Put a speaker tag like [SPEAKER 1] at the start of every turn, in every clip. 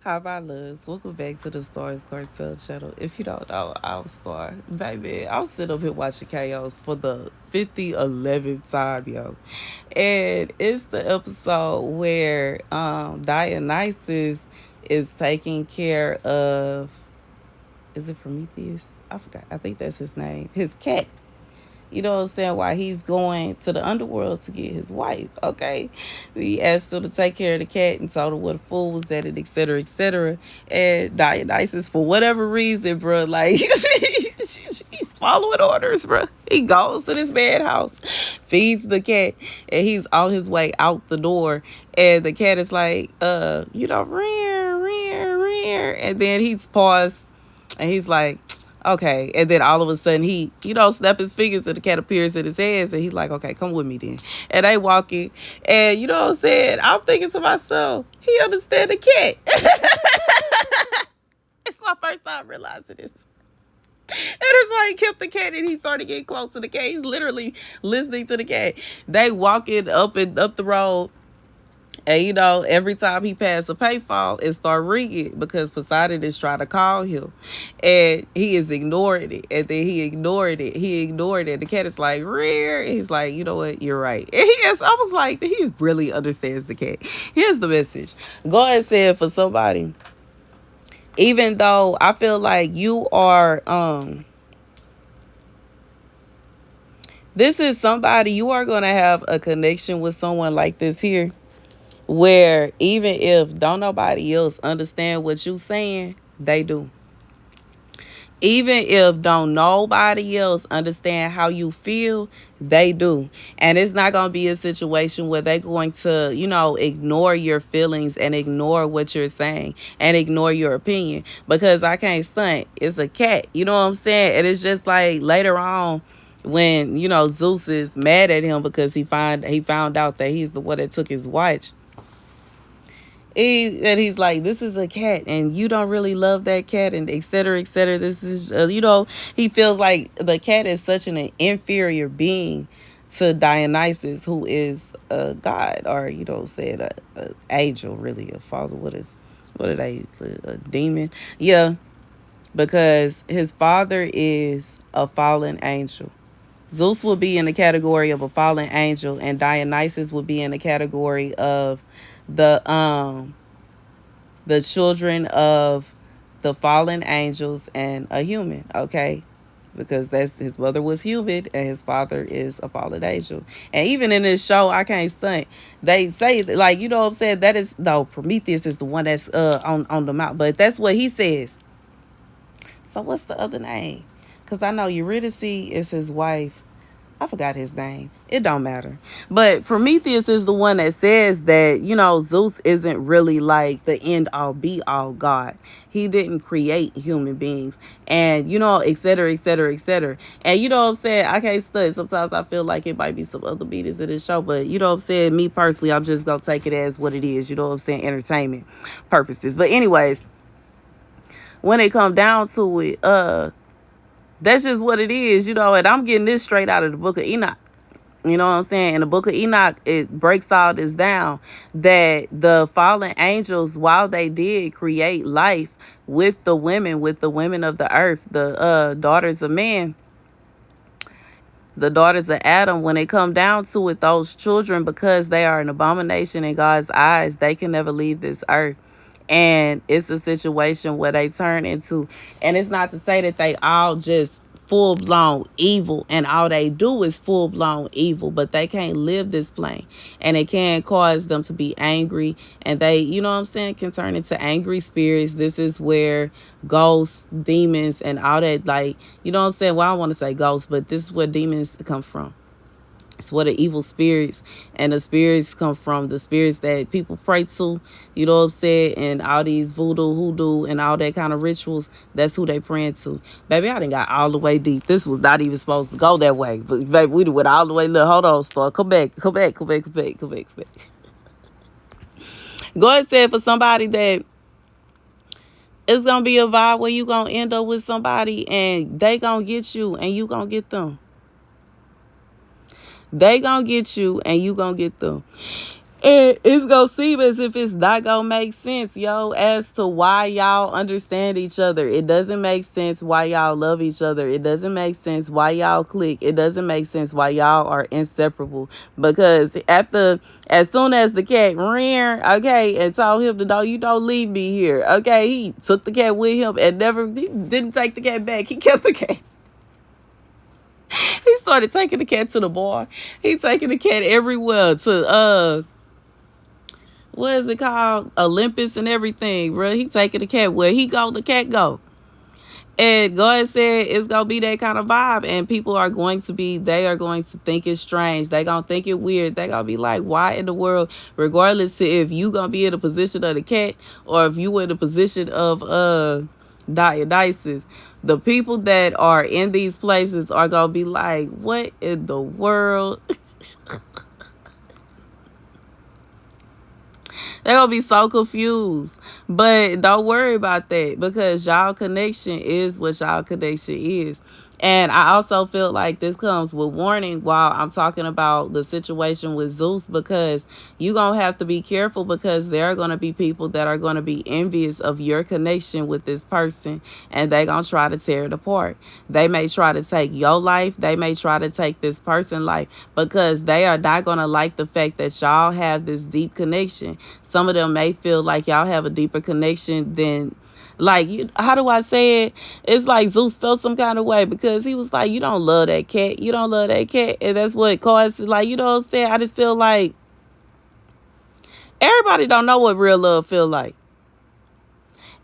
[SPEAKER 1] Hi, my loves. Welcome back to the Starscartel channel. If you don't know, I'm Star. Baby, I'm sitting up here watching Chaos for the 11th time, yo. And it's the episode where Dionysus is taking care of, is it Prometheus? I forgot. I think that's his name. His cat. You know what I'm saying? Why he's going to the underworld to get his wife. Okay. He asked him to take care of the cat and told him what a fool was at it, etc., etc. And Dionysus, for whatever reason, bro, like he's following orders, bro. He goes to this man's house, feeds the cat, and he's on his way out the door. And the cat is like, rear, rear, rear. And then he's paused and he's like, okay. And then all of a sudden he, snap his fingers and the cat appears in his hands and he's like, okay, come with me then. And they walking. And you know what I'm saying? I'm thinking to myself, he understand the cat. It's my first time realizing this. And it's like kept the cat and he started getting close to the cat. He's literally listening to the cat. They walking up the road. And every time he passed a payphone, it start ringing because Poseidon is trying to call him. And he is ignoring it. And then he ignored it. The cat is like, rear. And he's like, you know what? You're right. And I was like, he really understands the cat. Here's the message. Go ahead and say it for somebody. Even though I feel like you are, this is somebody, you are going to have a connection with someone like this here, where even if don't nobody else understand what you saying, they do. Even if don't nobody else understand how you feel, they do. And it's not going to be a situation where they're going to, ignore your feelings and ignore what you're saying and ignore your opinion. Because I can't stunt. It's a cat. You know what I'm saying? And it's just like later on, when, Zeus is mad at him because he found out that he's the one that took his watch. And he's like, this is a cat and you don't really love that cat and etc., etc. This is he feels like the cat is such an inferior being to Dionysus, who is a god, or said a angel, really a father. What are they, a demon? Yeah, because his father is a fallen angel. Zeus will be in the category of a fallen angel, and Dionysus will be in the category of the children of the fallen angels and a human, okay? Because that's his mother was human and his father is a fallen angel. And even in this show, I can't stunt. They say, like, you know what I'm saying? That is, no, Prometheus is the one that's on the mount, but that's what he says. So what's the other name? Because I know Eurydice is his wife. I forgot his name. It don't matter. But Prometheus is the one that says that, Zeus isn't really like the end all be all God. He didn't create human beings. And, et cetera, et cetera, et cetera. And you know what I'm saying? I can't study. Sometimes I feel like it might be some other beaters in this show. But you know what I'm saying? Me personally, I'm just going to take it as what it is. You know what I'm saying? Entertainment purposes. But anyways, when it come down to it, that's just what it is, and I'm getting this straight out of the book of Enoch. You know what I'm saying? In the book of Enoch, it breaks all this down, that the fallen angels, while they did create life with the women of the earth, the daughters of man, the daughters of Adam, when they come down to it, those children, because they are an abomination in God's eyes, they can never leave this earth. And it's a situation where they turn into, and it's not to say that they all just full blown evil and all they do is full blown evil, but they can't live this plane, and it can cause them to be angry, and they, can turn into angry spirits. This is where ghosts, demons, and all that, like, well, I don't want to say ghosts, but this is where demons come from. It's where the evil spirits and the spirits come from, the spirits that people pray to, you know what I'm saying, and all these voodoo, hoodoo, and all that kind of rituals, that's who they praying to. Baby, I done got all the way deep. This was not even supposed to go that way. But, baby, we done went all the way. Look, hold on, Star. Come back. Go ahead and say it for somebody that it's going to be a vibe where you going to end up with somebody and they going to get you and you going to get them. They gonna get you and you gonna get them. And it's gonna seem as if it's not gonna make sense, yo, as to why y'all understand each other. It doesn't make sense why y'all love each other. It doesn't make sense why y'all click. It doesn't make sense why y'all are inseparable. Because as soon as the cat ran, okay, and told him to you don't leave me here. Okay, he took the cat with him and he didn't take the cat back. He kept the cat. He started taking the cat to the bar. He taking the cat everywhere to what is it called? Olympus and everything, bro. He taking the cat where he go, the cat go. And God said it's gonna be that kind of vibe, and people are going to think it's strange. They gonna think it weird. They gonna be like, why in the world, regardless to if you gonna be in the position of the cat or if you in the position of Dionysus, the people that are in these places are gonna be like, what in the world? They're going to be so confused. But don't worry about that, because y'all connection is what y'all connection is. And I also feel like this comes with warning while I'm talking about the situation with Zeus, because you're going to have to be careful, because there are going to be people that are going to be envious of your connection with this person, and they're going to try to tear it apart. They may try to take your life. They may try to take this person's life, because they are not going to like the fact that y'all have this deep connection. Some of them may feel like y'all have a deeper connection than, like, how do I say it? It's like Zeus felt some kind of way because he was like, you don't love that cat. You don't love that cat. And that's what caused it. Like, you know what I'm saying? I just feel like everybody don't know what real love feel like.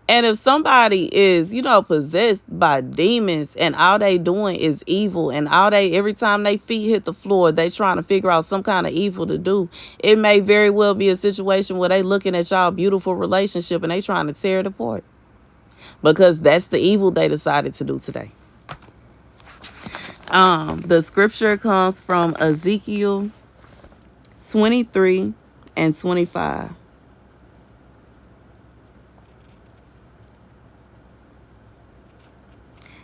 [SPEAKER 1] And if somebody is, possessed by demons and all they doing is evil, and every time they feet hit the floor, they trying to figure out some kind of evil to do, it may very well be a situation where they looking at y'all beautiful relationship and they trying to tear it apart. Because that's the evil they decided to do today. The scripture comes from Ezekiel 23 and 25.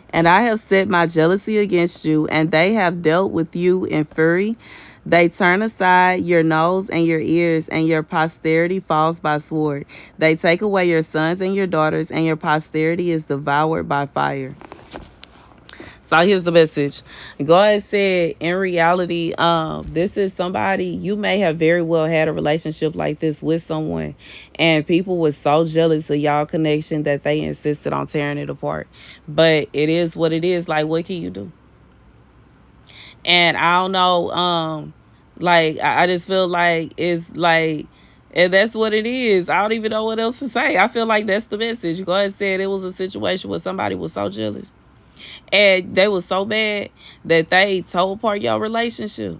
[SPEAKER 1] And I have set my jealousy against you, and they have dealt with you in fury. They turn aside your nose and your ears, and your posterity falls by sword. They take away your sons and your daughters, and your posterity is devoured by fire. So here's the message. God said, in reality, this is somebody, you may have very well had a relationship like this with someone, and people were so jealous of y'all connection that they insisted on tearing it apart. But it is what it is. Like, what can you do? And I don't know, like, I just feel like it's like, and that's what it is. I don't even know what else to say. I feel like that's the message. God said it was a situation where somebody was so jealous. And they was so bad that they tore apart your relationship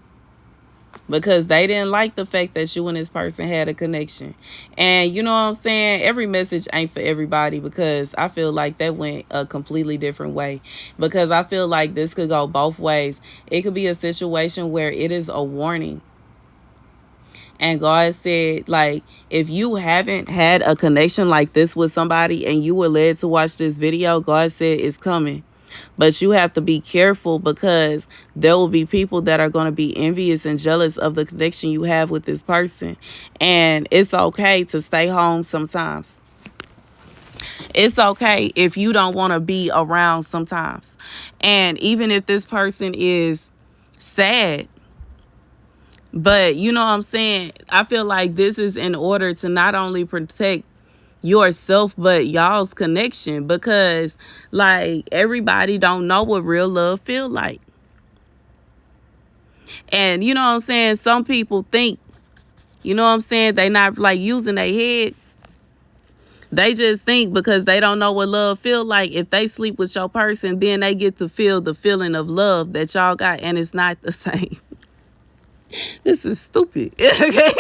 [SPEAKER 1] because they didn't like the fact that you and this person had a connection. And you know what I'm saying? Every message ain't for everybody, because I feel like that went a completely different way. Because I feel like this could go both ways. It could be a situation where it is a warning. And God said, like, if you haven't had a connection like this with somebody and you were led to watch this video, God said it's coming. But you have to be careful, because there will be people that are going to be envious and jealous of the connection you have with this person. And it's okay to stay home sometimes. It's okay if you don't want to be around sometimes. And even if this person is sad, but you know what I'm saying? I feel like this is in order to not only protect yourself but y'all's connection, because like everybody don't know what real love feel like. And you know what I'm saying, some people think, you know what I'm saying, they not like using their head. They just think because they don't know what love feel like, if they sleep with your person, then they get to feel the feeling of love that y'all got, and it's not the same. This is stupid. Okay.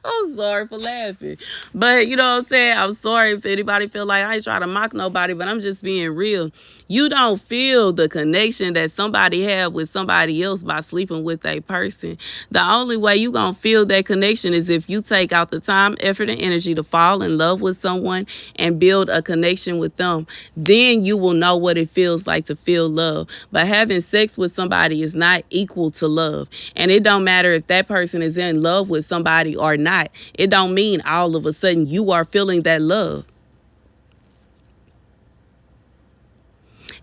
[SPEAKER 1] I'm sorry for laughing. But you know what I'm saying? I'm sorry if anybody feel like I ain't trying to mock nobody, but I'm just being real. You don't feel the connection that somebody had with somebody else by sleeping with a person. The only way you gonna feel that connection is if you take out the time, effort, and energy to fall in love with someone and build a connection with them. Then you will know what it feels like to feel love. But having sex with somebody is not equal to love. And it don't matter if that person is in love with somebody somebody or not, it don't mean all of a sudden you are feeling that love.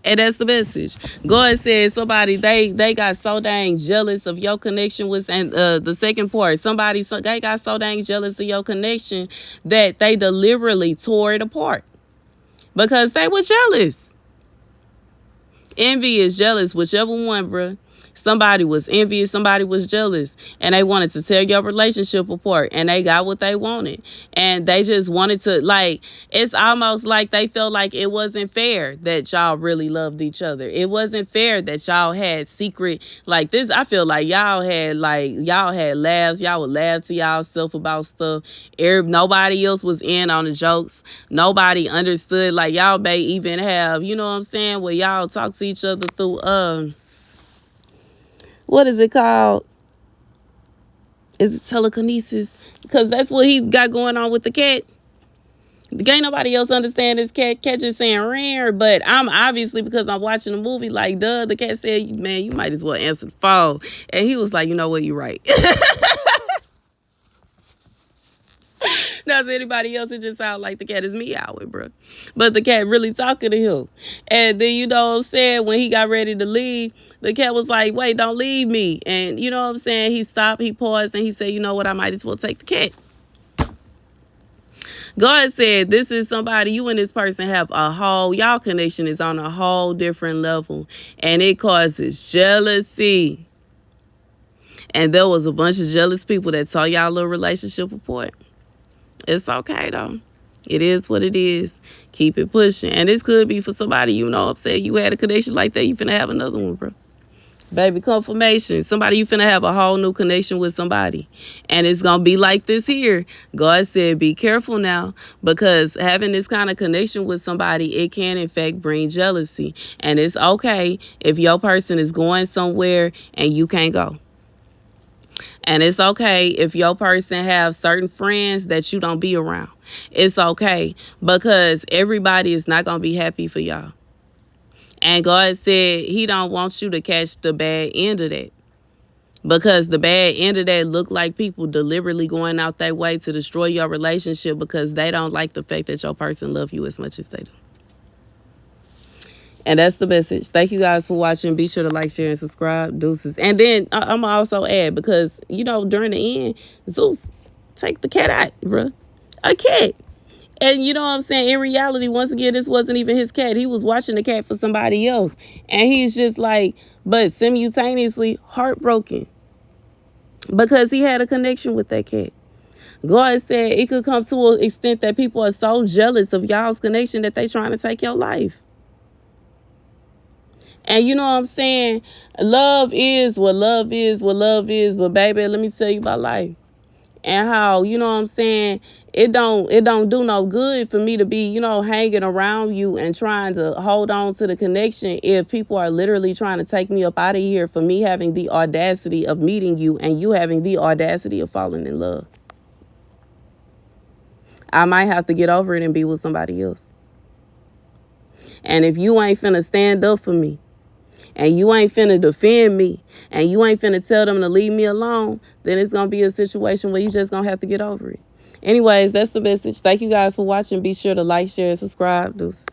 [SPEAKER 1] And that's the message. God said somebody, they got so dang jealous of your connection with, and the second part, they got so dang jealous of your connection that they deliberately tore it apart because they were jealous. Envy is jealous, whichever one, bruh. Somebody was envious, somebody was jealous, and they wanted to tear your relationship apart, and they got what they wanted. And they just wanted to, like, it's almost like they felt like it wasn't fair that y'all really loved each other. It wasn't fair that y'all had secret, like this. I feel like y'all had laughs. Y'all would laugh to y'allself about stuff. Nobody else was in on the jokes. Nobody understood. Like, y'all may even have, you know what I'm saying, where y'all talk to each other through, what is it called? Is it telekinesis? Because that's what he got going on with the cat. Ain't nobody else understand this cat. Cat just saying rare, but I'm obviously, because I'm watching the movie, like, duh, the cat said, man, you might as well answer the phone. And he was like, you know what, you're right. Now, to anybody else, it just sounds like the cat is meowing, bro. But the cat really talking to him. And then, you know what I'm saying, when he got ready to leave, the cat was like, wait, don't leave me. And you know what I'm saying, he stopped, he paused, and he said, you know what, I might as well take the cat. God said, this is somebody, you and this person have y'all connection is on a whole different level. And it causes jealousy. And there was a bunch of jealous people that saw y'all little relationship apart. It's okay, though. It is what it is. Keep it pushing. And this could be for somebody, you know, upset you had a connection like that. You finna have another one, bro. Baby, confirmation. Somebody, you finna have a whole new connection with somebody. And it's gonna be like this here. God said, be careful now, because having this kind of connection with somebody, it can in fact bring jealousy. And it's okay if your person is going somewhere and you can't go. And it's okay if your person have certain friends that you don't be around. It's okay, because everybody is not going to be happy for y'all. And God said he don't want you to catch the bad end of that. Because the bad end of that look like people deliberately going out their way to destroy your relationship because they don't like the fact that your person love you as much as they do. And that's the message. Thank you guys for watching. Be sure to like, share, and subscribe. Deuces. And then I'm going to also add, because, you know, during the end, Zeus, take the cat out, bruh. A cat. And you know what I'm saying? In reality, once again, this wasn't even his cat. He was watching the cat for somebody else. And he's just like, but simultaneously heartbroken, because he had a connection with that cat. God said it could come to an extent that people are so jealous of y'all's connection that they trying to take your life. And you know what I'm saying? Love is what love is, what love is. But baby, let me tell you about life. And how, you know what I'm saying, it don't do no good for me to be, you know, hanging around you and trying to hold on to the connection if people are literally trying to take me up out of here for me having the audacity of meeting you and you having the audacity of falling in love. I might have to get over it and be with somebody else. And if you ain't finna stand up for me, and you ain't finna defend me, and you ain't finna tell them to leave me alone, then it's gonna be a situation where you just gonna have to get over it. Anyways, that's the message. Thank you guys for watching. Be sure to like, share, and subscribe. Deuces.